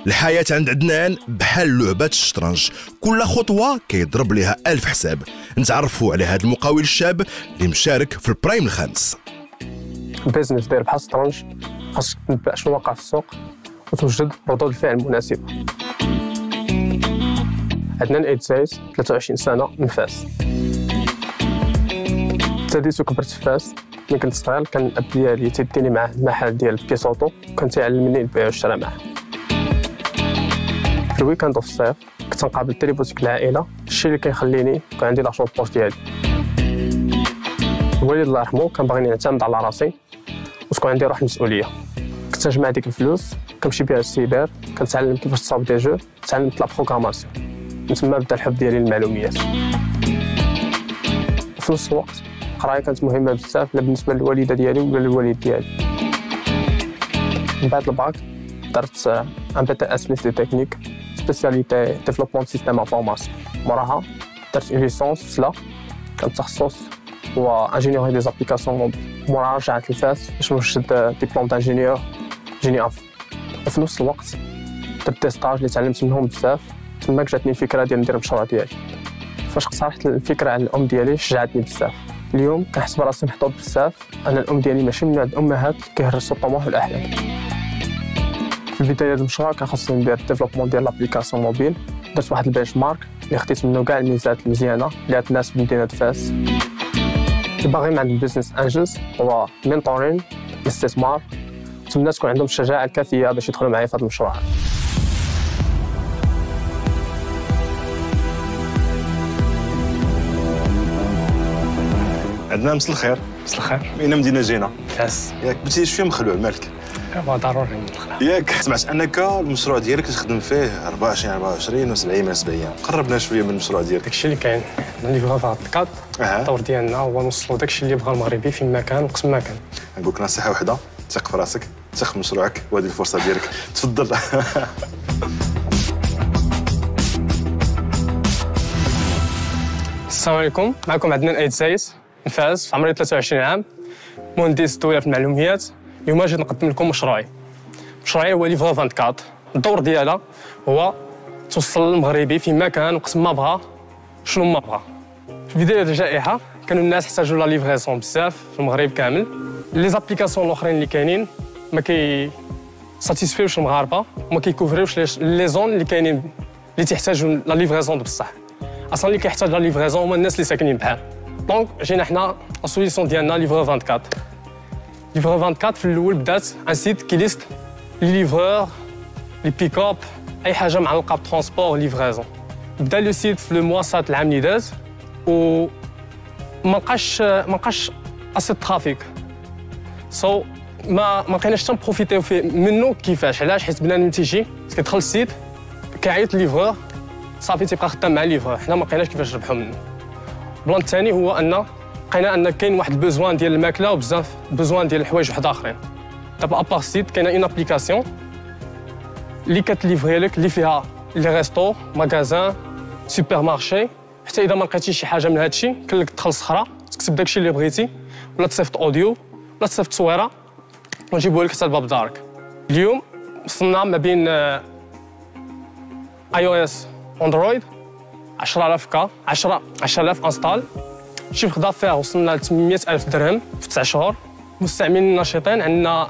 الحياة عند عدنان بحال لعبة الشطرنج، كل خطوة كيضرب لها 1000 حساب. نتعرفوا على هذا المقاول الشاب اللي مشارك في البرايم الخامس. البيزنس داير بحال الشطرنج، خاصك تنبأ شنو واقع في السوق وتوجد ردود الفعل المناسبة. عدنان عيد زايد 23 سنة من فاس. ابتديت وكبرت في فاس. ملي كنت صغير كان الاب ديالي تيديني معاه المحل ديال بيسوطو، وكان تيعلمني البيع والشراء معاه. في الويكاند وفي الصيف كنت نقابل تريبوتيك العائلة، الشيء اللي كيخليني يكون عندي لاشون بوش ديالي. الوالد الله يرحمه كان باغيني نعتمد على راسي وتكون عندي روح المسؤولية. كنت نجمع ديك الفلوس كنمشي بها للسيبر، كنتعلم كيفاش تصاوب دي جو، تعلمت لا بروغراماسيون. من تما بدا الحب ديالي للمعلوميات. وفي نفس الوقت القرايه كانت مهمه بزاف، لا بالنسبه للوالده ديالي ولا للوالد ديالي. من بعد الباك درت ان بي تي اس ليس دي تكنيك سبيسياليتي ديفلوبمون سيستيم انفورماسيون. موراها درت اون ليسونس في سلا، كان تخصص هو انجينيوري دي زابليكاسيون موبيل. موراها رجعت لفاس باش نوجد ديبلوم دانجينيور جيني انفو. وفي نفس الوقت درت دي ستاج اللي تعلمت منهم بزاف. تماك جاتني الفكره ديال ندير المشروع ديالي. فاش اقترحت الفكره على الام ديالي شجعتني بزاف. اليوم كنحس براسي محظوظ بزاف. انا الام ديالي ماشي من الامهات اللي كيهرسوا الطموح والاحلام. في البدايه ديال المشروع كان خاصني ندير ديفلوبمون ديال لابليكاسيون موبيل. درت واحد البنش مارك اللي خديت منه كاع الميزات المزيانه اللي عند الناس بمدينه فاس. اللي باغي من عند البيزنس انجلز هو مينتورين، الاستثمار. نتمنى تكون عندهم الشجاعه الكافيه باش يدخلوا معايا في هذا المشروع. عندنا مسا الخير. مسا الخير. من مدينه جينا فاس. ياك بنتي شويه مخلوع مالك؟ ضروري نخلع. ياك سمعت انك المشروع ديالك تخدم فيه 24 و70 و70. قربنا شويه من المشروع ديالك. داكشي اللي كاين اللي بغا في الكاد. الدور ديالنا هو نوصلوا داكشي اللي بغا المغربي فين ما كان وقت ما كان. نقول لك نصيحه وحده، ثق في راسك، ثق في مشروعك، وهذه الفرصه ديالك. تفضل. السلام عليكم، معكم عدنان عيد زايد من فاس، عمري 23 عام، مهندس دوله في المعلومات. اليوم جيت نقدم لكم مشروعي هو ليفرو 24. الدور ديالها هو توصل المغربي فين ما كان وقت ما بغا شنو ما بغا. في بدايه الجائحه كانوا الناس يحتاجوا لا ليفريسون بزاف في المغرب كامل. لي زابليكاسيون الاخرين اللي كاينين ما كي ساتيسفيوش المغاربه وما كيكوفريوش لي زون اللي كاينين اللي تيحتاجوا لا ليفريسون بصح. اصلا اللي كيحتاج لا ليفريزون هما الناس اللي ساكنين بحال. دونك جينا حنا السوليسيون ديالنا ليفرو 24. ليفرو 24 في الاول بدات ان سيت كيليست لي ليفرور لي بيك اب اي حاجه معلقه بترونسبور ليفريزون. بدا لو سيت في لو موا سات العام اللي داز و ما لقاش اسي ترافيك. ما بقيناش تنبروفيتيو منه. كيفاش؟ علاش؟ حيت بنادم تيجي كيدخل السيت كيعيط ليفرور صافي تيبقى خدام مع ليفرور. حنا ما لقيناش كيفاش نربحوا منه. البلان الثاني هو ان لقينا ان كاين واحد البوزوان ديال الماكله وبزاف بوزوان ديال الحوايج واحد اخرين. دابا ابار سيت كاينه اون ابليكاسيون اللي كتليفري لك اللي فيها لي ريستو ماغازان سوبر مارشي. حتى اذا ما لقيتيش شي حاجه من هذا الشيء كاين لك تدخل صخره تكتب داكشي اللي بغيتي، ولا تصيفط اوديو ولا تصيفط تصويره ونجيبوها لك حتى لباب دارك. اليوم وصلنا ما بين اي او اس اندرويد 10000 كا 10000 انستال. شي خدا فيها وصلنا ل 800000 درهم في 9 شهور. مستعملين نشيطين عندنا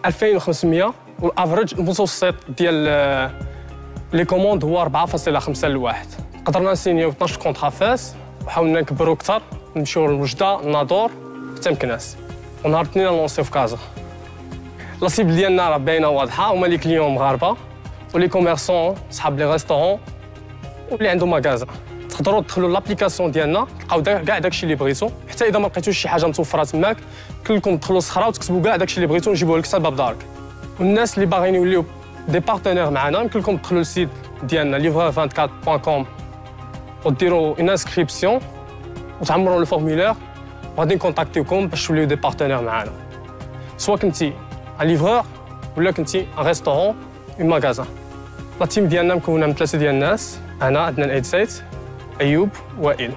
2500، والافريج المتوسط ديال لي كوموند هو 4.5 لواحد. قدرنا نسينيو 12 كونطرا فاس وحاولنا نكبروا اكثر، نمشيو لوجده الناظور حتى مكناس. ونهار الاثنين نلونسيو في كازا. لا سيبل ديالنا راه باينه واضحه، هما لي كليون مغاربه ولي كوميرسون صحاب لي ريستورون واللي عندهم ماغازا. تقدروا تدخلوا لابليكاسيون ديالنا تلقاو كاع داكشي اللي بغيتو. حتى اذا ما لقيتوش شي حاجه متوفره تماك كلكم تدخلوا صخره وتكتبوا كاع داكشي اللي بغيتو ونجيبوه لك حتى لباب دارك. والناس اللي باغيين يوليو دي بارتنير معنا يمكن لكم تدخلوا للسيت ديالنا livre24.com وديروا اون انسكريبسيون وتعمروا الفورمولير وغادي نكونتاكتيوكم باش توليو دي بارتنير معنا. سواء كنتي ان ليفرور ولا كنتي ان ريستورون اون ماغازان. لا تيم ديالنا مكونه من 3 ديال الناس. انا عدنان عيد زايد، ايوب، وائل.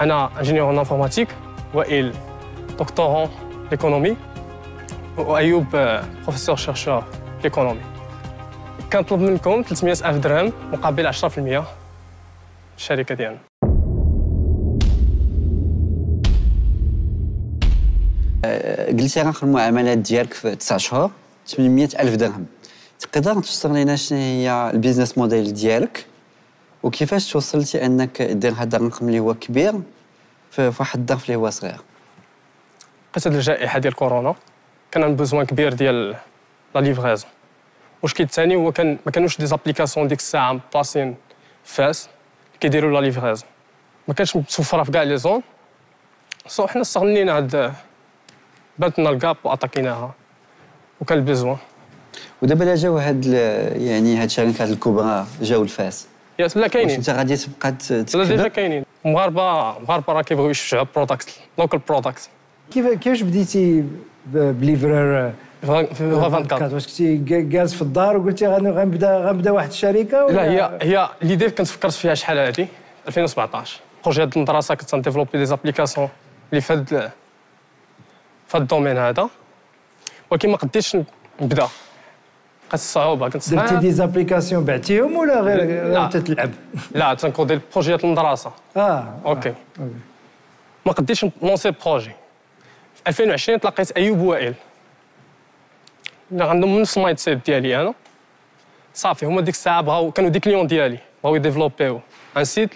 انا انجينيور ان انفورماتيك، وائل دكتورون ليكونومي، وايوب بروفيسور شيرشور ليكونومي. كنطلب منكم 300,000 درهم مقابل 10% الشركه ديالنا. قلتي رقم المعاملات ديالك في 9 شهور 800,000 درهم. تقدر توصل لنا شنو هي البيزنس موديل ديالك وكيفاش توصلتي انك دير هذا الرقم اللي هو كبير في واحد الظرف اللي هو صغير؟ لقيت هاد الجائحه ديال كورونا كان عندنا بوزوان كبير ديال لا ليفغيزون. المشكل الثاني هو ما كانوش دي زابليكاسيون ديك الساعه بلاصين فاس كيديروا لا ليفغيزون، ما كانش متوفره في كاع لي زون. سو حنا استغلينا هاد بانت لنا الكاب واتاكيناها وكان البوزوان. ودابا لا جاو يعني هاد الشركات الكبرى جاو لفاس، لا كاينين. انت غادي تبقى لا ديجا كاينين مغاربه راه كيبغيو يشجعوا برودكت لوكال برودكت. كيفاش بديتي بليفرار في 24؟ واش كنتي جالس في الدار وقلتي غنبدا واحد الشركه ولا؟ لا هي ليدي كنت فكرت فيها شحال هادي 2017. بروجي هاد المدرسه كنت نديفلوبي دي زابليكاسيون اللي في هاد الدومين هذا، ولكن ما قديتش نبدا، لقيت الصعوبه. كنت درتي دي زابليكاسيون بعتيهم ولا غير تتلعب؟ لا تنكودي البروجيات المدرسه. اوكي. ما قديتش نونسي البروجي. في 2020 تلاقيت ايوب وائل اللي عندهم نفس المايند سيت ديالي انا. صافي هما ديك الساعه كانوا دي كليون ديالي بغاو يديفلوبيو ان سيت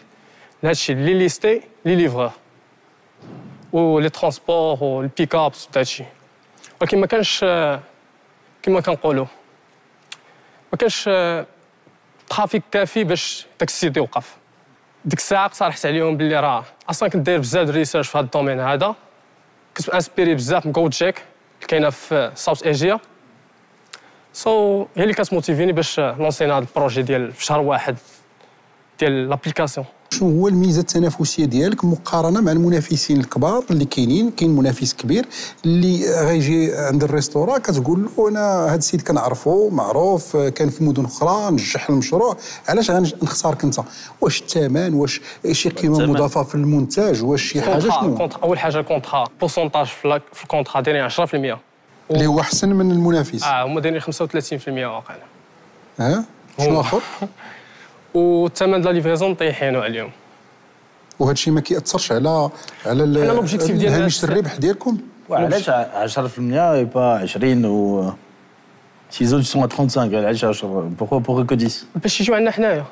لهادشي اللي ليستي لي ليفغور ولي ترونسبور والبيك ابس وداكشي، ولكن ما كانش كما كنقولوا ما كانش ترافيك كافي باش داك السيت يوقف. ديك الساعه اقترحت عليهم باللي راه اصلا كنت داير بزاف د الريسيرش في هذا الدومين هذا، كنت انسبيري بزاف من كوتشيك اللي كاينه في ساوث ايجيا. هي اللي كانت موتيفيني باش لونسينا هذا البروجي ديال في شهر واحد ديال لابليكاسيون. شنو هو الميزه التنافسيه ديالك مقارنه مع المنافسين الكبار اللي كاين منافس كبير اللي غيجي عند الريستوران كتقول له انا هذا السيد كنعرفو معروف كان في مدن اخرى نجح المشروع، علاش غنختارك انت؟ واش الثمن، واش شي قيمه مضافه في المنتج، واش شي حاجه؟ شنو اول حاجه الكونترا بورسونتاج في الكونترا دايرين 10% اللي هو احسن من المنافس. هما دايرين 35% واقيلا. شنو اخر؟ والثمن ديال ليفريزون طيحينو عليهم. وهذا الشيء ما كيأثرش على هامش الربح ديالكم؟ علاش 10% اي با 20 و سي زوج سون 35 علاش 10 بوغ كو 10 باش يجيو عندنا حنايا.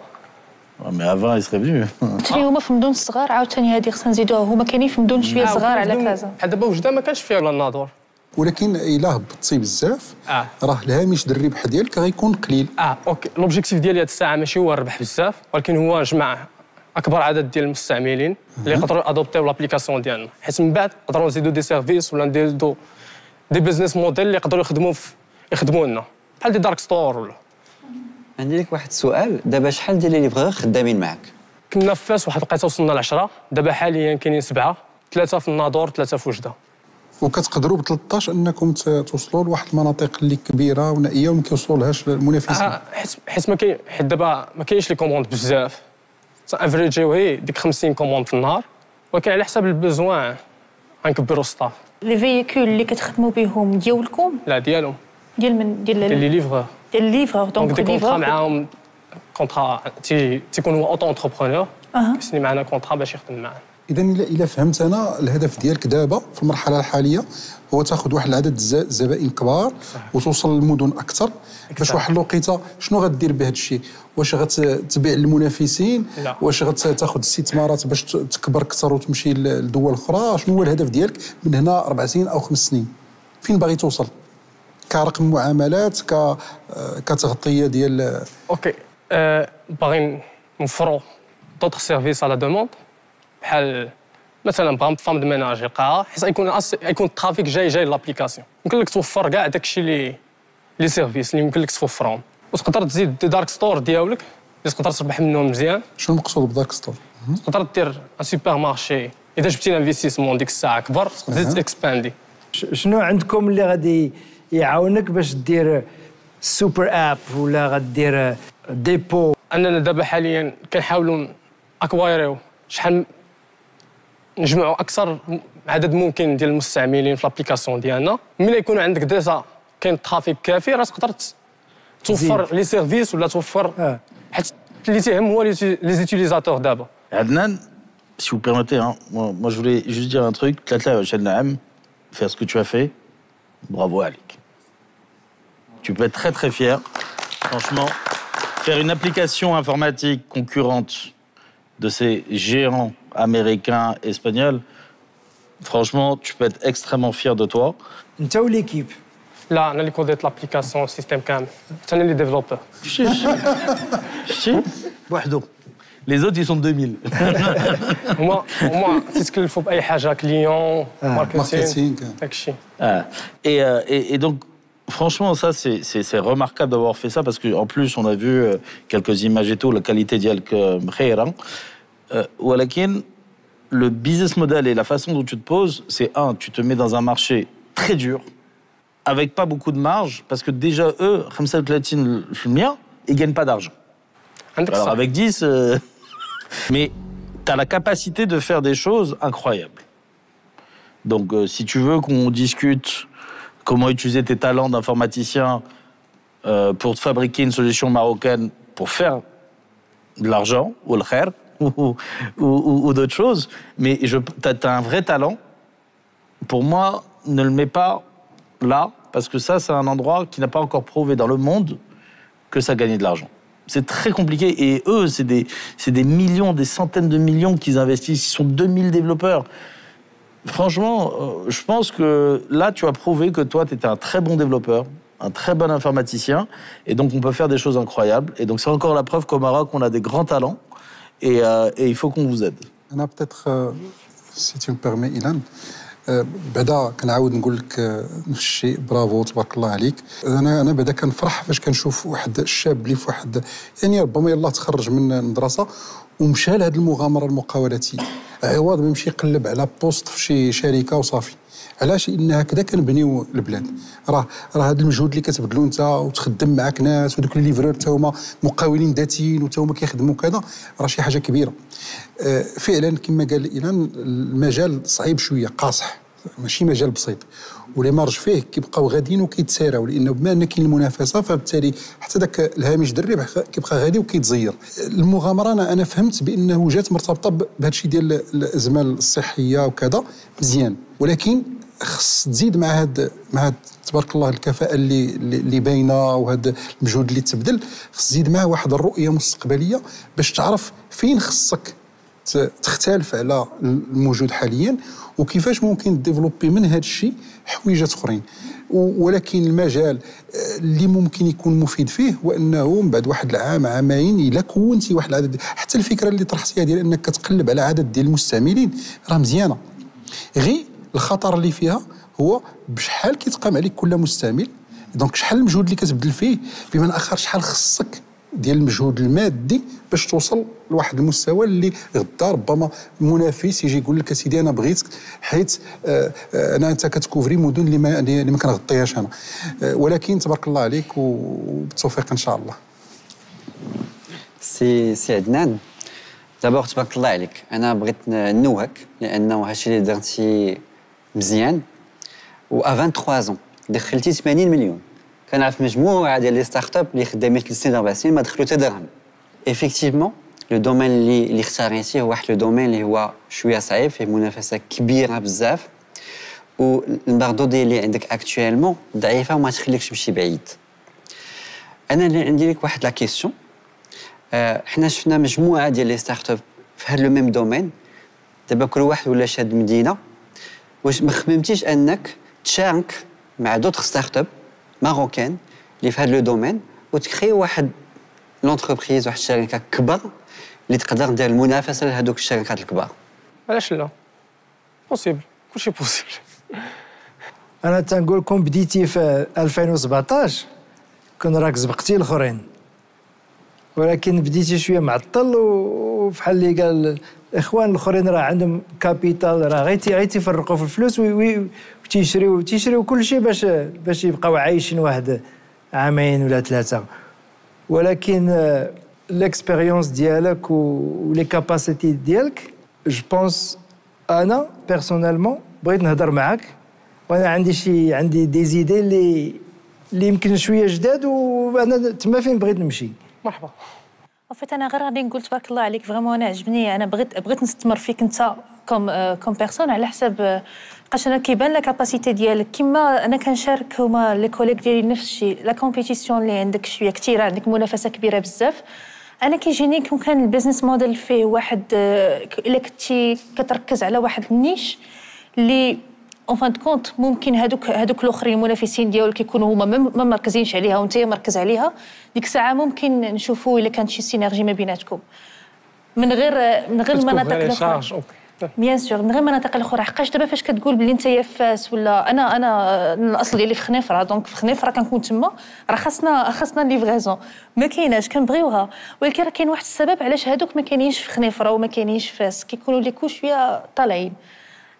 مي افون يسري فينو. ثاني هما في مدن الصغار، عاوتاني هذه خصنا نزيدوها، هما كاينين في مدن شويه صغار على كازا. بحال دابا وجده ما كانش فيها لا الناظور، ولكن الا هبطتي بزاف راه الهامش ديال الربح ديالك غيكون قليل. اوكي. لوبجيكتيف ديالي هاد الساعه ماشي هو الربح بزاف، ولكن هو نجمع اكبر عدد ديال المستعملين اللي يقدروا ادوبتيو لابليكاسيون ديالنا، حيت من بعد نقدروا نزيدوا دي سيرفيس ولا نديروا دي بيزنس موديل اللي يقدروا يخدموا لنا بحال دي دارك ستور ولا. عندي لك واحد السؤال، دابا شحال ديال لي ليفغور خدامين معاك؟ كنا في فاس واحد الوقيته وصلنا ل 10، دابا حاليا كاينين 7، 3 في الناظور 3 في وجده. وكتقدروا ب 13 انكم توصلوا لواحد المناطق اللي كبيره ونائيه وما كيوصلولهاش المنافسين. حيت ما كاين، حيت دابا ما كاينش لي كوموند بزاف، افريجيو هي ديك 50 كوموند في النهار، ولكن على حساب البوزوان غنكبروا الستاف. لي فيكول اللي كتخدموا بهم ديالكم؟ لا ديالهم. ديال من؟ ديال لي ليفغور. ديال ليفغور. دونك دي كونطرا معاهم، كونطرا تيكون هو اوتو انتربرونور كيسني معنا كونطرا باش يخدم معنا. اذا الا فهمت انا الهدف ديالك دابا في المرحله الحاليه هو تاخذ واحد العدد الزبائن كبار وتوصل للمدن اكثر، باش واحد الوقيته شنو غدير بهذا الشيء؟ واش غتبيع للمنافسين؟ واش غتاخذ استثمارات باش تكبر اكثر وتمشي لدول اخرى؟ شنو هو الهدف ديالك من هنا 4 سنين او 5 سنين؟ فين باغي توصل؟ كرقم معاملات، كتغطيه ديال اوكي. باغيين نوفروا دوطخ سيرفيس على دوموند، بحال مثلا بغا فام دو ميناج يلقاها، حيت يكون الترافيك جاي لابليكاسيون، يمكن لك توفر كاع داكشي اللي لي سيرفيس اللي يمكن لك توفرهم، وتقدر تزيد دي دارك ستور ديالك اللي تقدر تربح منهم مزيان. شنو المقصود بدارك ستور؟ تقدر دير ان سوبر مارشي، اذا جبتي لانفستيسمون ديك الساعه كبر تزيد اكسباندي. شنو عندكم اللي غادي يعاونك باش دير سوبر اب ولا غدير ديبو؟ اننا دابا حاليا كنحاولوا اكوايريو شحال نجمعوا اكثر عدد ممكن ديال المستعملين في لابليكاسيون ديالنا. ملي يكون عندك ديجا كاين ترافيك كافي راه تقدر توفر لي سيرفيس ولا توفر حيت اللي تيهم هو لي زيتيليزاتور دابا. Adnan, si vous permettez, hein, moi je voulais juste dire un truc. Tlatla Chel Naam, faire ce que tu as fait, bravo Alik. Tu peux être très très fier. Franchement, faire une application informatique concurrente de ces géants américains, espagnols, franchement, tu peux être extrêmement fier de toi. انت وليكيب. لا انا اللي كوديت لابليكاسيون السيستيم كامل حتى انا اللي ديفلوبر. بوحدو. Les autres, ils sont 2000. هما تيتكلفوا باي حاجه كليون ماركتينغ داكشي. Et donc, franchement, ça, c'est remarquable d'avoir fait ça parce qu'en plus, on a vu quelques images et tout, la qualité d'Yalk Mkhaira. Walakin, le business model et la façon dont tu te poses, c'est tu te mets dans un marché très dur, avec pas beaucoup de marge, parce que déjà, eux, 35%, ils gagnent pas d'argent. Alors, avec 10, mais tu as la capacité de faire des choses incroyables. Donc, si tu veux qu'on discute comment utiliser tes talents d'informaticien pour te fabriquer une solution marocaine pour faire de l'argent, ou le khair, ou d'autres choses, mais tu as un vrai talent. Pour moi, ne le mets pas là, parce que ça, c'est un endroit qui n'a pas encore prouvé dans le monde que ça gagnait de l'argent. C'est très compliqué. Et eux, c'est des millions, des centaines de millions qu'ils investissent. Ils sont 2000 développeurs. Franchement, je pense que là, tu as prouvé que toi, tu étais un très bon développeur, un très bon informaticien. Et donc, on peut faire des choses incroyables. Et donc, c'est encore la preuve qu'au Maroc, on a des grands talents. Et il faut qu'on vous aide. Peut-être, si tu me permets, Ilan, بعدا كنعاود نقول لك نفس الشيء برافو تبارك الله عليك. انا بعدا كنفرح فاش كنشوف واحد الشاب اللي في واحد يعني ربما يلاه تخرج من المدرسه ومشى لهذه المغامره المقاولاتيه عوض ما يمشي يقلب على بوست في شي شركه وصافي. علاش؟ لان هكذا كنبنيو البلاد. راه هذا المجهود اللي كتبذلو انت وتخدم معاك ناس ودوك لي ليفرور حتى هما مقاولين ذاتيين وحتى هما كيخدموا كذا، راه شي حاجه كبيره. فعلا كما قال إيلان المجال صعيب شويه، قاصح، ماشي مجال بسيط، ولي مارج فيه كيبقاو غاديين وكيتساراو، لانه بما ان كاين المنافسه فبالتالي حتى ذاك الهامش ديال الربح كيبقى غادي وكيتزير. المغامره انا فهمت بانه جات مرتبطه بهذا الشيء ديال الازمه الصحيه وكذا مزيان، ولكن خص تزيد مع هاد تبارك الله الكفاءه اللي باينه وهذا المجهود اللي تبذل، خص تزيد معاه واحد الرؤيه مستقبليه باش تعرف فين خصك تختلف على الموجود حاليا وكيفاش ممكن ديفلوبي من هذا الشيء حويجات اخرين. ولكن المجال اللي ممكن يكون مفيد فيه هو انه من بعد واحد العام عامين الا كونتي واحد العدد، حتى الفكره اللي طرحتيها ديال انك كتقلب على عدد ديال المستعملين راه مزيانه، غير الخطر اللي فيها هو بشحال كيتقام عليك كل مستعمل، دونك شحال المجهود اللي كتبذل فيه، بمعنى اخر شحال خصك ديال المجهود المادي باش توصل لواحد المستوى اللي غدا ربما منافس يجي يقول لك سيدي انا بغيتك حيت انت كتكوفري مدن اللي ما كنغطيهاش انا. ولكن تبارك الله عليك وبالتوفيق ان شاء الله. سي عدنان، دابور تبارك الله عليك، انا بغيت نوهك لانه هادشي اللي درتي مزيان، و 23 دخلتي 80 مليون. كنعرف مجموعه ديال لي ستارت اب اللي خدامين 3 سنين 4 سنين ما دخلوا حتى درهم. ايفيكتيفمون لو دومين اللي اختاريتيه هو واحد لو دومين اللي هو شويه صعيب، فيه منافسه كبيره بزاف، والمردوديه اللي عندك اكطوالمون ضعيفه وما تخليكش تمشي بعيد. انا اللي عندي لك واحد لا كيسيون، حنا شفنا مجموعه ديال لي ستارت اب في هذا لو ميم دومين، دابا كل واحد ولا شاد مدينه، واش ما خممتيش انك تشارك مع دوطخ ستارت اب ماروكان اللي في هذا لو دومين وتكري واحد لونتربريز، واحد الشركه كبر اللي تقدر دير المنافسه لهذوك الشركات الكبار؟ علاش لا؟ بوسيبل، كلشي بوسيبل. انا تنقول لكم بديتي في 2017 كون راك سبقتي الاخرين، ولكن بديتي شويه معطل، وفحال اللي قال الاخوان الاخرين راه عندهم كابيتال، راه غير تيفرقوا في الفلوس وتيشريو كل شيء باش يبقاو عايشين واحد عامين ولا 3. ولكن ليكسبيريونس ديالك ولي كاباسيتي ديالك، جو بونس انا بيرسونيلمون بغيت نهضر معاك، وانا عندي دي زيدي اللي اللي يمكن شويه جداد وانا تما فين بغيت نمشي. مرحبا. وفيت انا غير غادي نقول تبارك الله عليك فريمون انا عجبني، انا بغيت نستثمر فيك انت كوم بيرسون على حساب لقاش انا كيبان لا كاباسيتي ديالك كيما انا كنشارك هما لي كوليك ديالي نفس الشيء. لا كومبيتيسيون اللي عندك شويه كثيره، عندك منافسه كبيره بزاف. انا كيجيني كون كان البيزنس موديل فيه واحد الا كنتي كتركز على واحد النيش اللي اون فان كونت ممكن هذوك الاخرين المنافسين ديالك يكونوا هما ما مركزينش عليها وانت مركز عليها، ديك الساعه ممكن نشوفوا الا كانت شي سينرجي ما بيناتكم من غير المناطق الاخرى. بيان سور من غير المناطق الاخرى. حقاش دابا فاش كتقول بلي انت في فاس ولا انا الاصل ديالي في خنيفره، دونك في خنيفره كنكون تما راه خاصنا ليفريزون ما كايناش كنبغيوها، ولكن راه كاين واحد السبب علاش هذوك ما كاينينش في خنيفره وما كاينينش في فاس، كيكونوا ليكو شويه طالعين.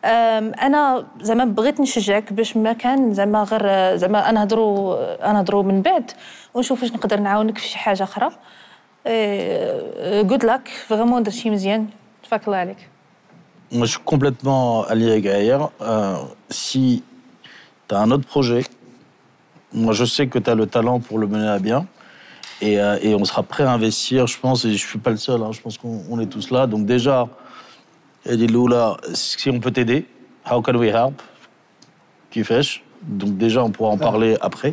انا زعما بغيت نشجعك باش ما كان زعما غير زعما نهضروا من بعد ونشوف واش نقدر نعاونك في شي حاجه اخرى. good luck فريمون درتي مزيان تبارك الله عليك. Moi, je suis complètement allié avec Gaël. Si tu as un autre projet, moi, je sais que tu as le talent pour le mener à bien. Et on sera prêt à investir, je pense, et je ne suis pas le seul, hein, je pense qu'on est tous là. Donc déjà, Ediloula, si on peut t'aider, how can we help? كيفاش? Donc déjà, on pourra en parler après.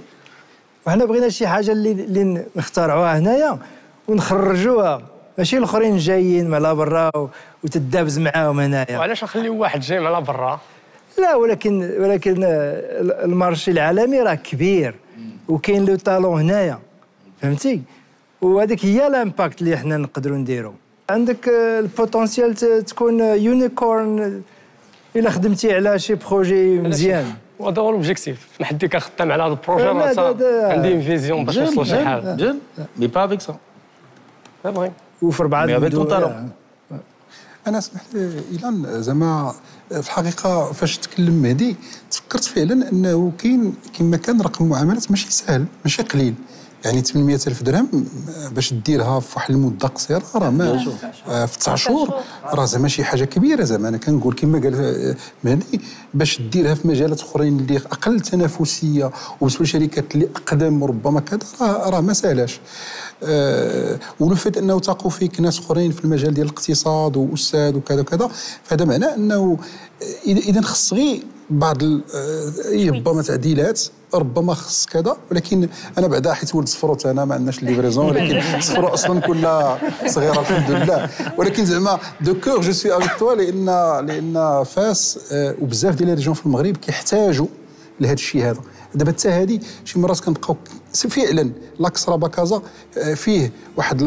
وحنا بغينا شي حاجة اللي نخترعوها هنايا ونخرجوها، ماشي الاخرين جايين على برا وتدابز معاهم هنايا. وعلاش نخليو واحد جاي على برا؟ لا ولكن المارشي العالمي راه كبير وكاين لو طالون هنايا، فهمتي؟ وهذيك هي لامباكت اللي حنا نقدروا نديرو. عندك البوتونسيال تكون يونيكورن الا خدمتي على شي بروجي مزيان. وهذا هو لوبجيكتيف. ما حد كخدام على هذا البروجي راه عندي فيزيون باش نوصل لشي حاجه. Bien, mais pas avec ça. C'est vrai. وفي 4 المدن. انا اسمح لي إيلان، زعما في الحقيقه فاش تكلم مهدي تفكرت فعلا انه كاين كما كان رقم معاملات ماشي سهل ماشي قليل. يعني 800,000 درهم باش ديرها في واحد المده قصيره راه ما في 9 شهور راه زعما شي حاجه كبيره. زعما انا كنقول كما قال مهدي باش ديرها في مجالات اخرين اللي اقل تنافسيه وبالنسبه لشركات اللي اقدم ربما كذا راه ما سهلاش. ولو فات انه تاقوا فيك ناس اخرين في المجال ديال الاقتصاد واستاذ وكذا وكذا، فهذا معناه انه اذا خص غير بعض ربما تعديلات، ربما خص كذا. ولكن انا بعدا حيت ولد صفروت انا ما عندناش الليفريزون، ولكن صفرو اصلا كلها صغيره الحمد لله. ولكن زعما دو كور جو سوي افيك توا لان فاس وبزاف ديال لي ريجون في المغرب كيحتاجوا لهذا الشيء هذا. دابا حتى هذه شي مرات كنبقاو فعلا لاكس راه كازا فيه واحد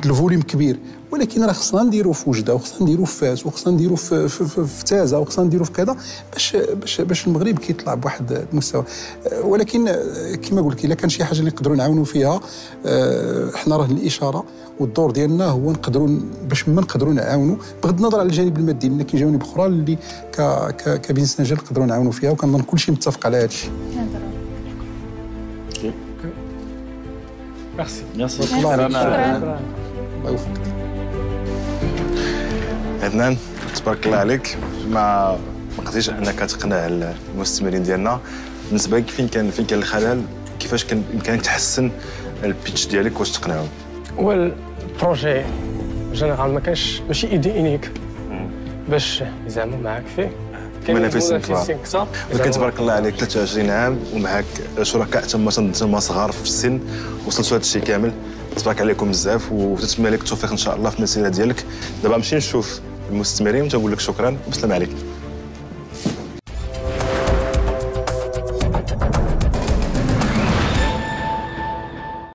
الفوليوم كبير، ولكن راه خصنا نديرو في وجده وخصنا نديرو في فاس وخصنا نديرو في تازه وخصنا نديرو في كذا باش المغرب كيطلع بواحد المستوى. ولكن كما قلت الا كان شي حاجه اللي نقدروا نعاونوا فيها حنا راه الاشاره والدور ديالنا هو نقدروا باش ما نقدروا نعاونوا بغض النظر على الجانب المادي، لان كاين جوانب اخرى اللي كبزنس نجار نقدروا نعاونوا فيها، وكنظن كلشي متفق على هذا الشيء. ميرسي. الله يوفقك. عدنان تبارك الله عليك، ما قدرتيش انك تقنع المستثمرين ديالنا. بالنسبه لك فين كان الخلل؟ كيفاش كان بامكانك تحسن البيتش ديالك واش تقنعهم؟ هو البروجي جينيرال ما كانش ماشي ايدي انيك باش يزعموا معاك فيه. منافسين كثار، ولكن تبارك الله عليك 23 عام ومعاك شركاء تما صغار في السن وصلتوا لهذا الشيء كامل. تبارك عليكم بزاف وتتمنى لك التوفيق ان شاء الله في المسيره ديالك. دابا نمشي نشوف المستثمرين وتنقول لك شكرا وبسلام عليك.